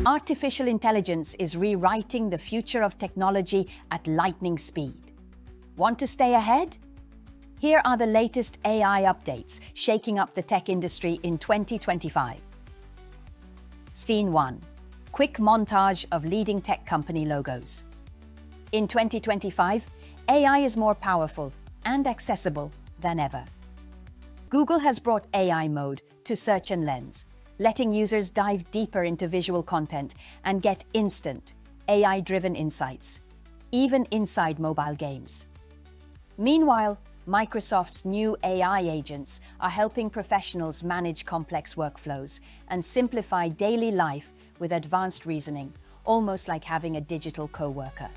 Artificial intelligence is rewriting the future of technology at lightning speed. Want to stay ahead? Here are the latest AI updates shaking up the tech industry in 2025. Scene 1. Quick montage of leading tech company logos. In 2025, AI is more powerful and accessible than ever. Google has brought AI mode to Search and Lens, letting users dive deeper into visual content and get instant, AI-driven insights, even inside mobile games. Meanwhile, Microsoft's new AI agents are helping professionals manage complex workflows and simplify daily life with advanced reasoning, almost like having a digital coworker.